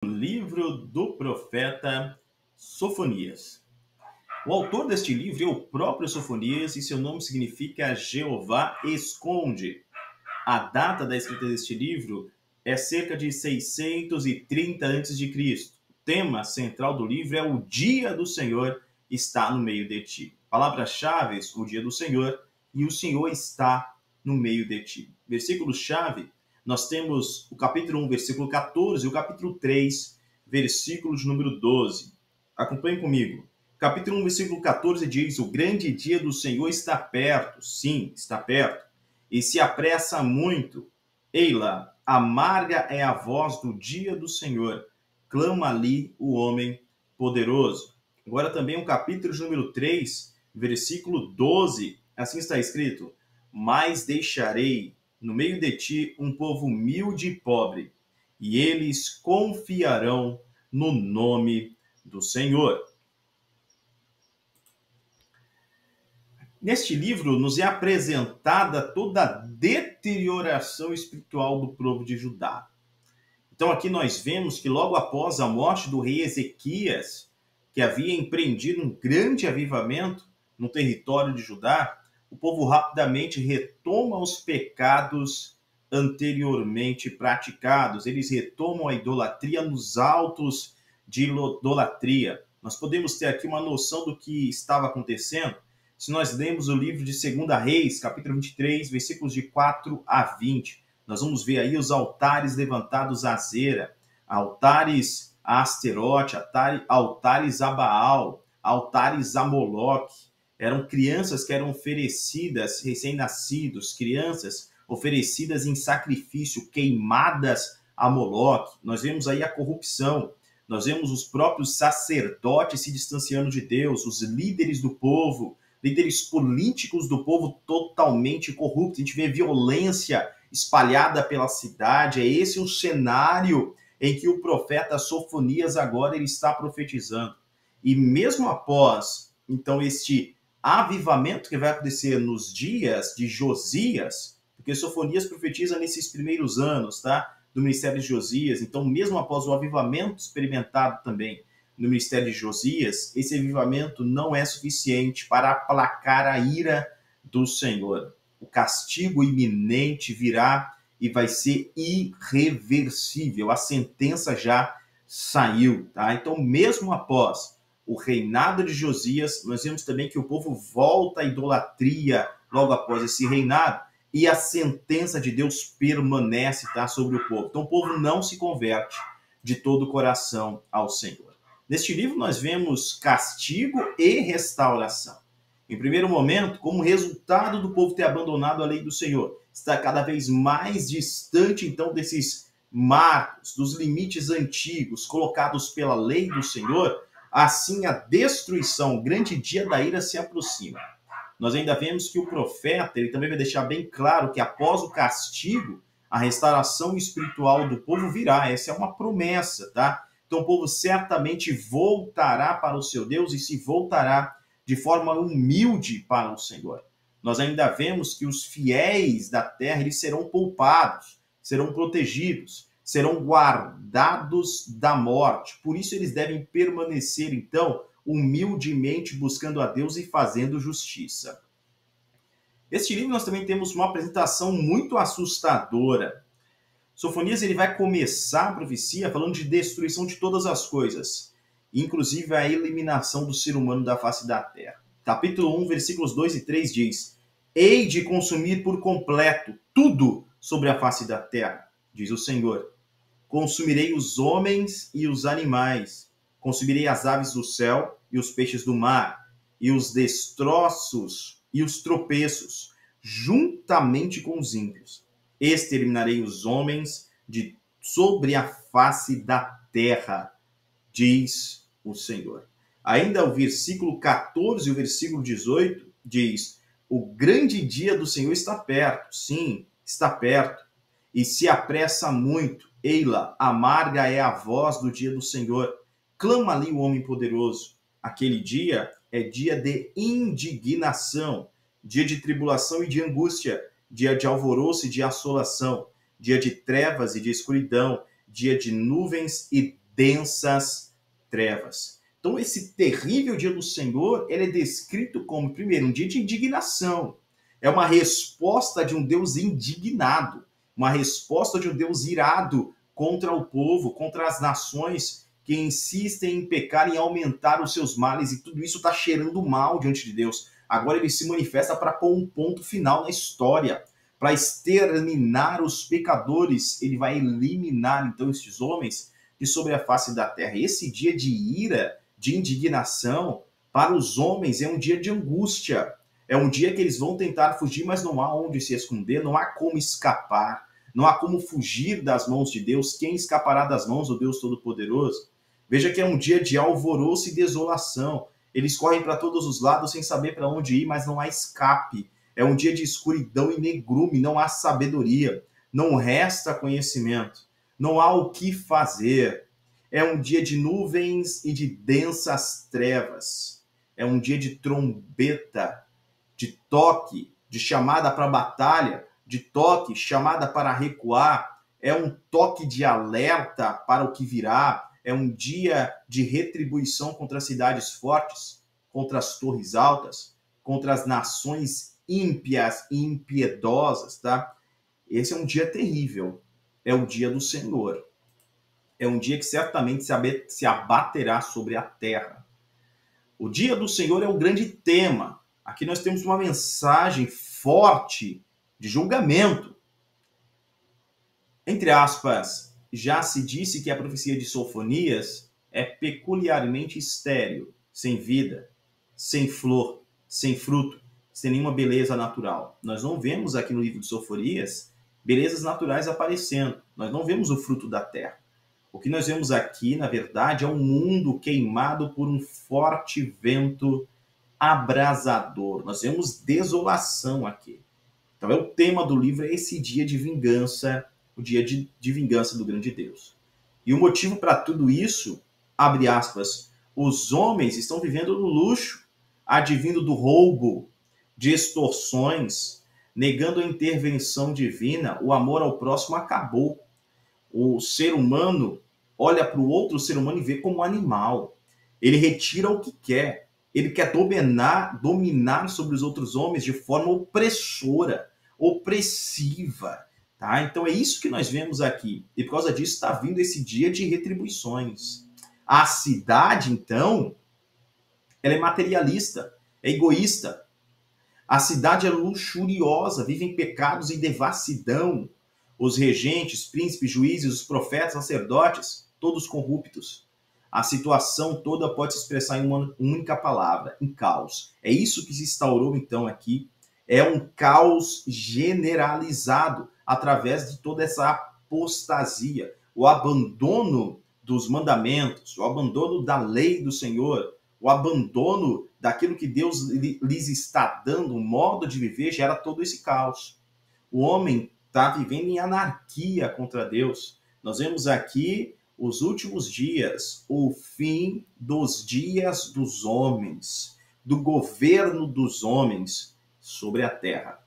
Livro do profeta Sofonias. O autor deste livro é o próprio Sofonias e seu nome significa Jeová esconde. A data da escrita deste livro é cerca de 630 a.C. O tema central do livro é o dia do Senhor está no meio de ti. Palavras-chave, o dia do Senhor e o Senhor está no meio de ti. Versículo-chave, nós temos o capítulo 1, versículo 14 e o capítulo 3, versículo de número 12. Acompanhe comigo. Capítulo 1, versículo 14 diz: o grande dia do Senhor está perto. Sim, está perto. E se apressa muito. Eila, amarga é a voz do dia do Senhor. Clama ali o homem poderoso. Agora também o capítulo de número 3, versículo 12. Assim está escrito: mas deixarei no meio de ti um povo humilde e pobre, e eles confiarão no nome do Senhor. Neste livro nos é apresentada toda a deterioração espiritual do povo de Judá. Então aqui nós vemos que logo após a morte do rei Ezequias, que havia empreendido um grande avivamento no território de Judá, o povo rapidamente retoma os pecados anteriormente praticados. Eles retomam a idolatria nos altos de idolatria. Nós podemos ter aqui uma noção do que estava acontecendo se nós lermos o livro de 2 Reis, capítulo 23, versículos de 4 a 20. Nós vamos ver aí os altares levantados a Zera, altares a Asterote, altares a Baal, altares a Moloque. Eram crianças que eram oferecidas, recém-nascidos, crianças oferecidas em sacrifício, queimadas a Moloque. Nós vemos aí a corrupção, nós vemos os próprios sacerdotes se distanciando de Deus, os líderes do povo, líderes políticos do povo totalmente corruptos. A gente vê violência espalhada pela cidade. É esse o cenário em que o profeta Sofonias agora ele está profetizando. E mesmo após, então, este avivamento que vai acontecer nos dias de Josias, porque Sofonias profetiza nesses primeiros anos, tá, do ministério de Josias. Então, mesmo após o avivamento experimentado também no ministério de Josias, esse avivamento não é suficiente para aplacar a ira do Senhor. O castigo iminente virá e vai ser irreversível. A sentença já saiu, tá? Então, mesmo após o reinado de Josias, nós vemos também que o povo volta à idolatria logo após esse reinado e a sentença de Deus permanece, tá, sobre o povo. Então, o povo não se converte de todo o coração ao Senhor. Neste livro, nós vemos castigo e restauração. Em primeiro momento, como resultado do povo ter abandonado a lei do Senhor, está cada vez mais distante, então, desses marcos, dos limites antigos colocados pela lei do Senhor, assim a destruição, o grande dia da ira se aproxima. Nós ainda vemos que o profeta, ele também vai deixar bem claro que após o castigo, a restauração espiritual do povo virá. Essa é uma promessa, tá? Então o povo certamente voltará para o seu Deus e se voltará de forma humilde para o Senhor. Nós ainda vemos que os fiéis da terra eles serão poupados, serão protegidos, serão guardados da morte. Por isso eles devem permanecer, então, humildemente buscando a Deus e fazendo justiça. Neste livro nós também temos uma apresentação muito assustadora. Sofonias ele vai começar a profecia falando de destruição de todas as coisas, inclusive a eliminação do ser humano da face da terra. Capítulo 1, versículos 2 e 3 diz: hei de consumir por completo tudo sobre a face da terra, diz o Senhor. Consumirei os homens e os animais, consumirei as aves do céu e os peixes do mar, e os destroços e os tropeços, juntamente com os ímpios. Exterminarei os homens de sobre a face da terra, diz o Senhor. Ainda o versículo 14 e o versículo 18 diz: o grande dia do Senhor está perto. Sim, está perto. E se apressa muito. Eila, amarga é a voz do dia do Senhor. Clama ali o homem poderoso. Aquele dia é dia de indignação, dia de tribulação e de angústia, dia de alvoroço e de assolação, dia de trevas e de escuridão, dia de nuvens e densas trevas. Então, esse terrível dia do Senhor, ele é descrito como, primeiro, um dia de indignação. É uma resposta de um Deus indignado, uma resposta de um Deus irado contra o povo, contra as nações que insistem em pecar, em aumentar os seus males, e tudo isso está cheirando mal diante de Deus. Agora ele se manifesta para pôr um ponto final na história, para exterminar os pecadores. Ele vai eliminar, então, estes homens de sobre a face da terra. Esse dia de ira, de indignação, para os homens é um dia de angústia. É um dia que eles vão tentar fugir, mas não há onde se esconder, não há como escapar, não há como fugir das mãos de Deus. Quem escapará das mãos do Deus Todo-Poderoso? Veja que é um dia de alvoroço e desolação. Eles correm para todos os lados sem saber para onde ir, mas não há escape. É um dia de escuridão e negrume, não há sabedoria, não resta conhecimento, não há o que fazer. É um dia de nuvens e de densas trevas. É um dia de trombeta, de toque, de chamada para a batalha, de toque, chamada para recuar. É um toque de alerta para o que virá. É um dia de retribuição contra as cidades fortes, contra as torres altas, contra as nações ímpias e impiedosas, tá? Esse é um dia terrível. É o dia do Senhor. É um dia que certamente se abaterá sobre a terra. O dia do Senhor é o grande tema. Aqui nós temos uma mensagem forte de julgamento. Entre aspas, já se disse que a profecia de Sofonias é peculiarmente estéril, sem vida, sem flor, sem fruto, sem nenhuma beleza natural. Nós não vemos aqui no livro de Sofonias belezas naturais aparecendo. Nós não vemos o fruto da terra. O que nós vemos aqui, na verdade, é um mundo queimado por um forte vento abrasador. Nós vemos desolação aqui. Então, o tema do livro é esse dia de vingança, o dia de vingança do grande Deus. E o motivo para tudo isso, abre aspas, os homens estão vivendo no luxo, advindo do roubo, de extorsões, negando a intervenção divina, o amor ao próximo acabou. O ser humano olha para o outro ser humano e vê como um animal. Ele retira o que quer. Ele quer dominar sobre os outros homens de forma opressora, opressiva. Tá? Então é isso que nós vemos aqui. E por causa disso está vindo esse dia de retribuições. A cidade, então, ela é materialista, é egoísta. A cidade é luxuriosa, vive em pecados e devassidão. Os regentes, príncipes, juízes, os profetas, sacerdotes, todos corruptos. A situação toda pode se expressar em uma única palavra, em caos. É isso que se instaurou então aqui. É um caos generalizado através de toda essa apostasia, o abandono dos mandamentos, o abandono da lei do Senhor, o abandono daquilo que Deus lhes está dando, um modo de viver, gera todo esse caos. O homem está vivendo em anarquia contra Deus. Nós vemos aqui os últimos dias, o fim dos dias dos homens, do governo dos homens sobre a terra.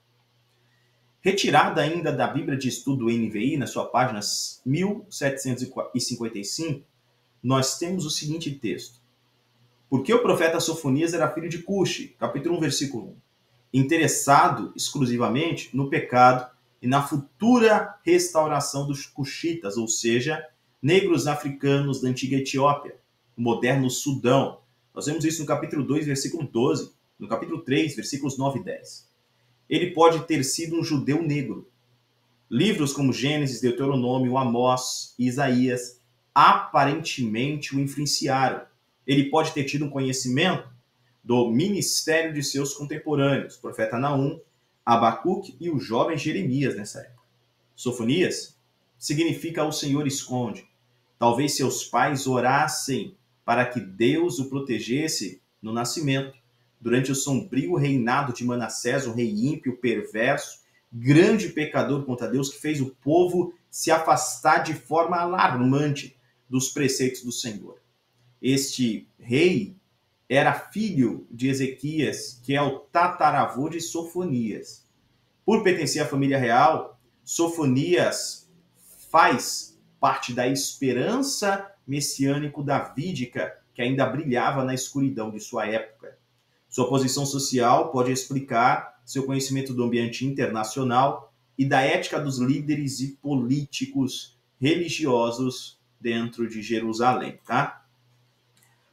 Retirada ainda da Bíblia de Estudo NVI, na sua página 1755, nós temos o seguinte texto. Porque o profeta Sofonias era filho de Cuxi, capítulo 1, versículo 1. Interessado exclusivamente no pecado e na futura restauração dos cuxitas, ou seja, negros africanos da antiga Etiópia, o moderno Sudão. Nós vemos isso no capítulo 2, versículo 12, no capítulo 3, versículos 9 e 10. Ele pode ter sido um judeu negro. Livros como Gênesis, Deuteronômio, Amós e Isaías aparentemente o influenciaram. Ele pode ter tido um conhecimento do ministério de seus contemporâneos, o profeta Naum, Abacuque e o jovem Jeremias nessa época. Sofonias significa o Senhor esconde. Talvez seus pais orassem para que Deus o protegesse no nascimento, durante o sombrio reinado de Manassés, um rei ímpio, perverso, grande pecador contra Deus, que fez o povo se afastar de forma alarmante dos preceitos do Senhor. Este rei era filho de Ezequias, que é o tataravô de Sofonias. Por pertencer à família real, Sofonias faz parte da esperança messiânico davídica que ainda brilhava na escuridão de sua época. Sua posição social pode explicar seu conhecimento do ambiente internacional e da ética dos líderes e políticos religiosos dentro de Jerusalém, tá?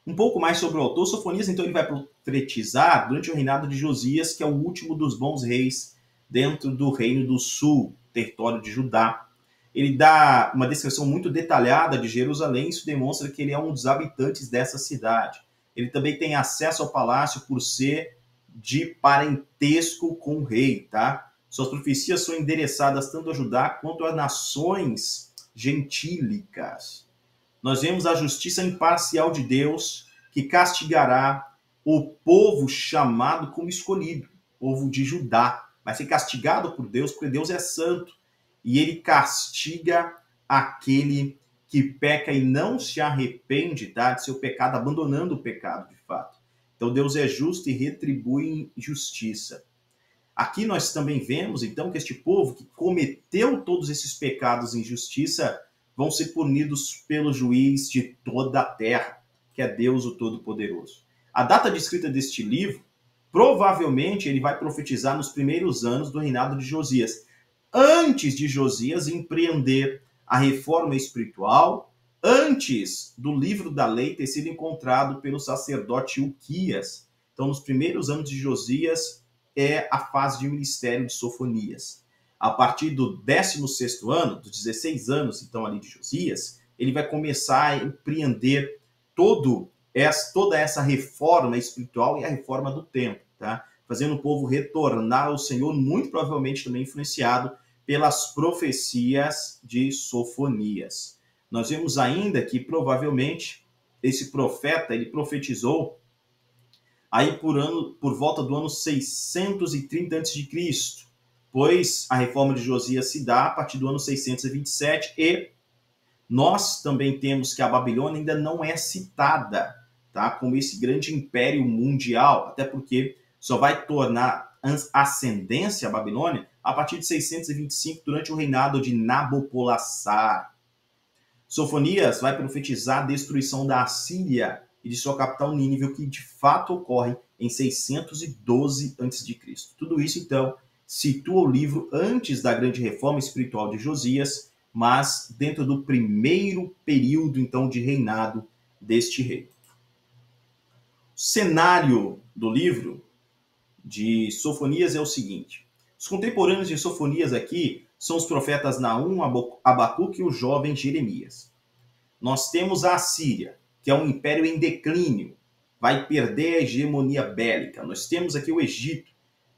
Um pouco mais sobre o autor. Sofonias, então, ele vai profetizar durante o reinado de Josias, que é o último dos bons reis dentro do Reino do Sul, território de Judá. Ele dá uma descrição muito detalhada de Jerusalém, isso demonstra que ele é um dos habitantes dessa cidade. Ele também tem acesso ao palácio por ser de parentesco com o rei, tá? Suas profecias são endereçadas tanto a Judá quanto a nações gentílicas. Nós vemos a justiça imparcial de Deus que castigará o povo chamado como escolhido, povo de Judá. Vai ser castigado por Deus, porque Deus é santo. E ele castiga aquele que peca e não se arrepende, tá, de seu pecado, abandonando o pecado, de fato. Então Deus é justo e retribui justiça. Aqui nós também vemos, então, que este povo que cometeu todos esses pecados em justiça vão ser punidos pelo juiz de toda a terra, que é Deus o Todo-Poderoso. A data de escrita deste livro, provavelmente ele vai profetizar nos primeiros anos do reinado de Josias, antes de Josias empreender a reforma espiritual, antes do livro da lei ter sido encontrado pelo sacerdote Uquias. Então, nos primeiros anos de Josias é a fase de ministério de Sofonias. A partir do 16º ano, dos 16 anos, então, ali de Josias, ele vai começar a empreender toda essa reforma espiritual e a reforma do templo, tá? Fazendo o povo retornar ao Senhor, muito provavelmente também influenciado pelas profecias de Sofonias. Nós vemos ainda que, provavelmente, esse profeta, ele profetizou aí por volta do ano 630 a.C., pois a reforma de Josias se dá a partir do ano 627 e nós também temos que a Babilônia ainda não é citada, tá, como esse grande império mundial, até porque só vai tornar ascendência a Babilônia a partir de 625, durante o reinado de Nabopolassar. Sofonias vai profetizar a destruição da Assíria e de sua capital Nínive, o que de fato ocorre em 612 a.C. Tudo isso, então, situa o livro antes da grande reforma espiritual de Josias, mas dentro do primeiro período, então, de reinado deste rei. O cenário do livro de Sofonias é o seguinte: os contemporâneos de Sofonias aqui são os profetas Naum, Abacuque e o jovem Jeremias. Nós temos a Assíria, que é um império em declínio, vai perder a hegemonia bélica. Nós temos aqui o Egito,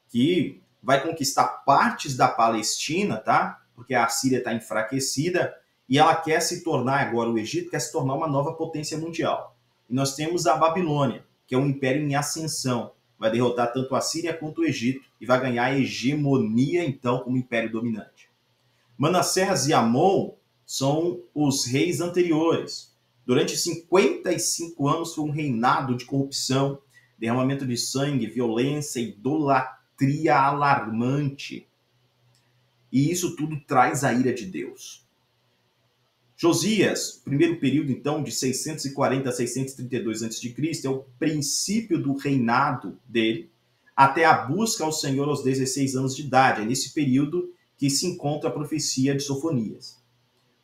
que vai conquistar partes da Palestina, tá? Porque a Assíria está enfraquecida e ela quer se tornar, agora o Egito quer se tornar uma nova potência mundial. E nós temos a Babilônia, que é um império em ascensão, vai derrotar tanto a Síria quanto o Egito e vai ganhar a hegemonia, então, como império dominante. Manassés e Amon são os reis anteriores. Durante 55 anos foi um reinado de corrupção, derramamento de sangue, violência, idolatria alarmante. E isso tudo traz a ira de Deus. Josias, primeiro período, então, de 640 a 632 a.C., é o princípio do reinado dele, até a busca ao Senhor aos 16 anos de idade. É nesse período que se encontra a profecia de Sofonias.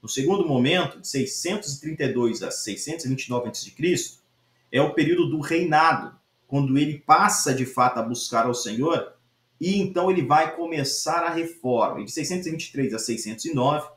No segundo momento, de 632 a 629 a.C., é o período do reinado, quando ele passa, de fato, a buscar ao Senhor, e então ele vai começar a reforma. E de 623 a 609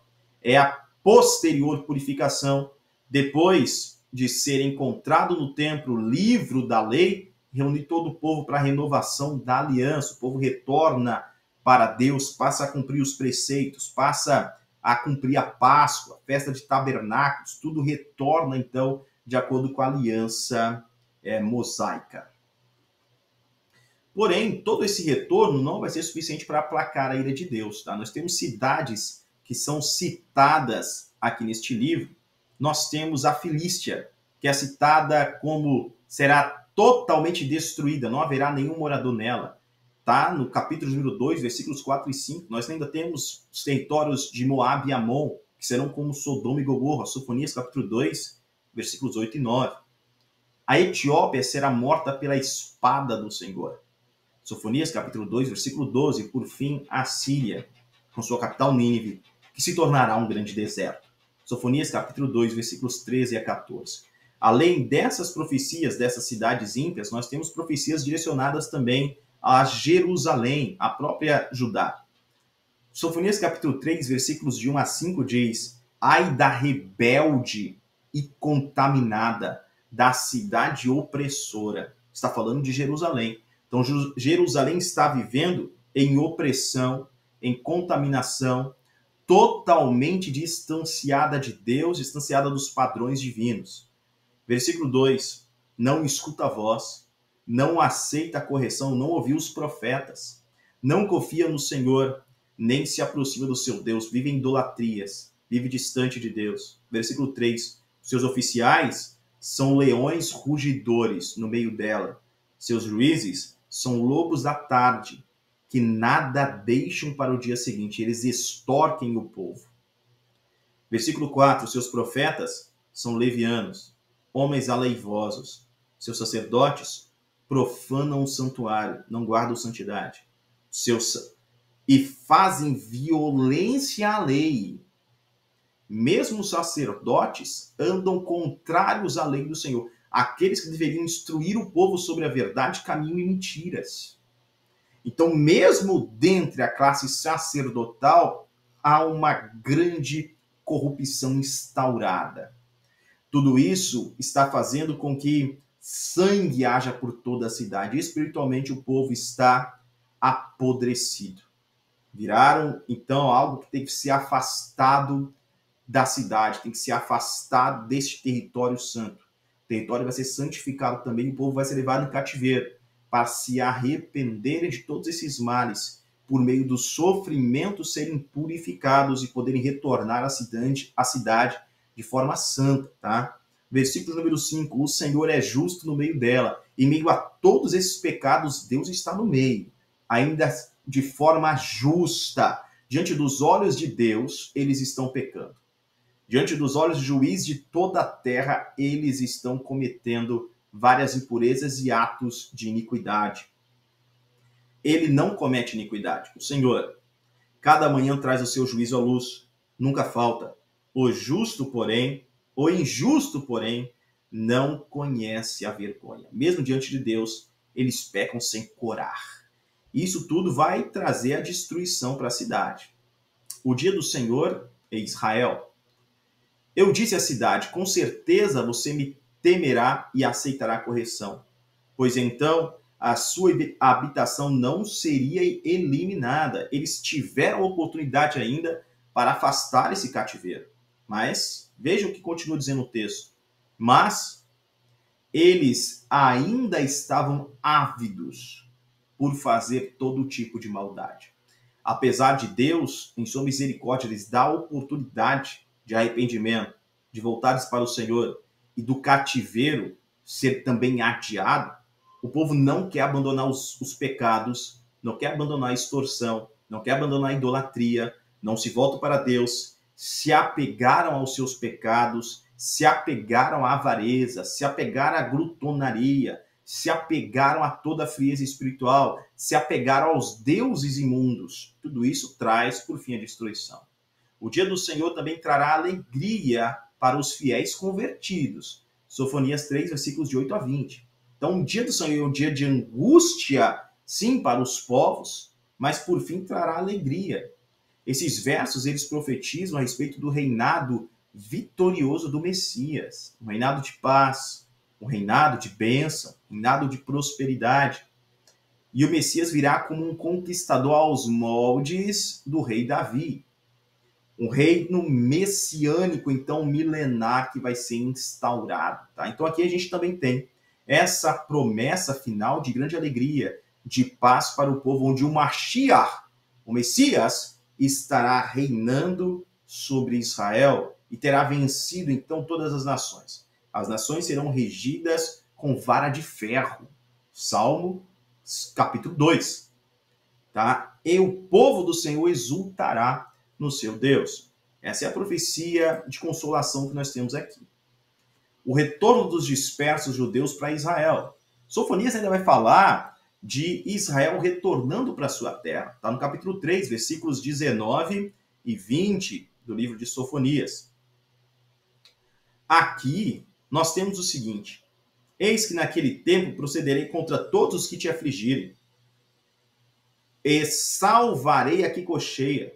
é a posterior purificação, depois de ser encontrado no templo o livro da lei, reunir todo o povo para a renovação da aliança. O povo retorna para Deus, passa a cumprir os preceitos, passa a cumprir a Páscoa, a festa de tabernáculos, tudo retorna, então, de acordo com a aliança mosaica. Porém, todo esse retorno não vai ser suficiente para aplacar a ira de Deus, tá? Nós temos cidades que são citadas aqui neste livro. Nós temos a Filístia, que é citada como será totalmente destruída, não haverá nenhum morador nela. Tá? No capítulo número 2, versículos 4 e 5, nós ainda temos os territórios de Moab e Amon, que serão como Sodoma e Gomorra. Sofonias, capítulo 2, versículos 8 e 9. A Etiópia será morta pela espada do Senhor. Sofonias, capítulo 2, versículo 12. Por fim, a Síria, com sua capital Nínive, que se tornará um grande deserto. Sofonias, capítulo 2, versículos 13 a 14. Além dessas profecias, dessas cidades ímpias, nós temos profecias direcionadas também a Jerusalém, a própria Judá. Sofonias, capítulo 3, versículos de 1 a 5 diz: ai da rebelde e contaminada, da cidade opressora. Está falando de Jerusalém. Então, Jerusalém está vivendo em opressão, em contaminação, totalmente distanciada de Deus, distanciada dos padrões divinos. Versículo 2, não escuta a voz, não aceita a correção, não ouviu os profetas, não confia no Senhor, nem se aproxima do seu Deus, vive em idolatrias, vive distante de Deus. Versículo 3, seus oficiais são leões rugidores no meio dela, seus juízes são lobos da tarde, que nada deixam para o dia seguinte, eles extorquem o povo. Versículo 4, seus profetas são levianos, homens aleivosos, seus sacerdotes profanam o santuário, não guardam santidade, e fazem violência à lei. Mesmo os sacerdotes andam contrários à lei do Senhor. Aqueles que deveriam instruir o povo sobre a verdade caminham em mentiras. Então, mesmo dentre a classe sacerdotal, há uma grande corrupção instaurada. Tudo isso está fazendo com que sangue haja por toda a cidade. Espiritualmente, o povo está apodrecido. Viraram, então, algo que tem que ser afastado da cidade, tem que ser afastado deste território santo. O território vai ser santificado também, o povo vai ser levado em cativeiro, para se arrependerem de todos esses males, por meio do sofrimento serem purificados e poderem retornar à cidade de forma santa, tá? Versículo número 5, o Senhor é justo no meio dela, em meio a todos esses pecados, Deus está no meio, ainda de forma justa. Diante dos olhos de Deus, eles estão pecando. Diante dos olhos do juiz de toda a terra, eles estão cometendo várias impurezas e atos de iniquidade. Ele não comete iniquidade. O Senhor, cada manhã traz o seu juízo à luz, nunca falta. O injusto, porém, não conhece a vergonha. Mesmo diante de Deus, eles pecam sem corar. Isso tudo vai trazer a destruição para a cidade. O dia do Senhor é Israel. Eu disse à cidade, com certeza você me temerá e aceitará a correção, pois então a sua habitação não seria eliminada. Eles tiveram a oportunidade ainda para afastar esse cativeiro. Mas, veja o que continua dizendo o texto. Mas eles ainda estavam ávidos por fazer todo tipo de maldade. Apesar de Deus, em sua misericórdia, lhes dar a oportunidade de arrependimento, de voltares para o Senhor e do cativeiro ser também adiado, o povo não quer abandonar os pecados, não quer abandonar a extorsão, não quer abandonar a idolatria, não se voltam para Deus, se apegaram aos seus pecados, se apegaram à avareza, se apegaram à glutonaria, se apegaram a toda a frieza espiritual, se apegaram aos deuses imundos. Tudo isso traz, por fim, a destruição. O dia do Senhor também trará alegria para os fiéis convertidos. Sofonias 3, versículos de 8 a 20. Então, o dia do Senhor é um dia de angústia, sim, para os povos, mas por fim trará alegria. Esses versos, eles profetizam a respeito do reinado vitorioso do Messias. Um reinado de paz, um reinado de bênção, um reinado de prosperidade. E o Messias virá como um conquistador aos moldes do rei Davi. Um reino messiânico, então, milenar, que vai ser instaurado. Tá? Então, aqui a gente também tem essa promessa final de grande alegria, de paz para o povo, onde o Mashiach, o Messias, estará reinando sobre Israel e terá vencido, então, todas as nações. As nações serão regidas com vara de ferro. Salmo, capítulo 2. Tá? E o povo do Senhor exultará no seu Deus. Essa é a profecia de consolação que nós temos aqui. o retorno dos dispersos judeus para Israel. Sofonias ainda vai falar de Israel retornando para sua terra. Está no capítulo 3, versículos 19 e 20 do livro de Sofonias. Aqui nós temos o seguinte: eis que naquele tempo procederei contra todos os que te afligirem, e salvarei a que cocheia,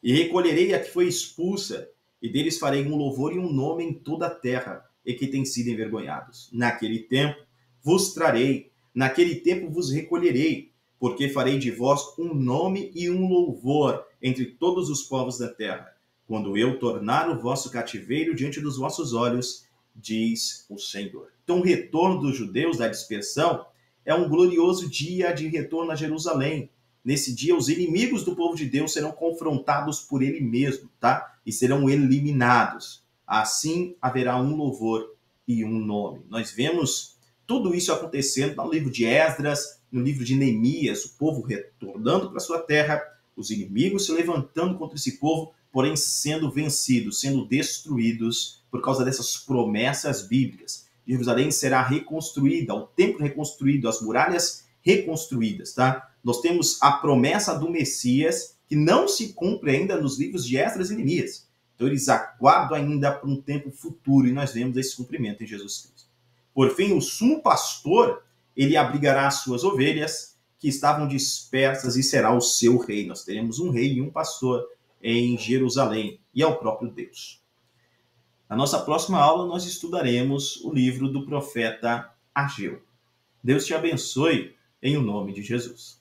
e recolherei a que foi expulsa, e deles farei um louvor e um nome em toda a terra, e que têm sido envergonhados. Naquele tempo vos trarei, naquele tempo vos recolherei, porque farei de vós um nome e um louvor entre todos os povos da terra, quando eu tornar o vosso cativeiro diante dos vossos olhos, diz o Senhor. Então, o retorno dos judeus da dispersão é um glorioso dia de retorno a Jerusalém. Nesse dia, os inimigos do povo de Deus serão confrontados por ele mesmo, tá? E serão eliminados. Assim, haverá um louvor e um nome. Nós vemos tudo isso acontecendo no livro de Esdras, no livro de Neemias, o povo retornando para sua terra, os inimigos se levantando contra esse povo, porém sendo vencidos, sendo destruídos por causa dessas promessas bíblicas. Jerusalém será reconstruída, o templo reconstruído, as muralhas reconstruídas, tá? Nós temos a promessa do Messias, que não se cumpre ainda nos livros de Esdras e Neemias. Então eles aguardam ainda para um tempo futuro, e nós vemos esse cumprimento em Jesus Cristo. Por fim, o sumo pastor, ele abrigará as suas ovelhas que estavam dispersas e será o seu rei. Nós teremos um rei e um pastor em Jerusalém, e é o próprio Deus. Na nossa próxima aula, nós estudaremos o livro do profeta Ageu. Deus te abençoe em o nome de Jesus.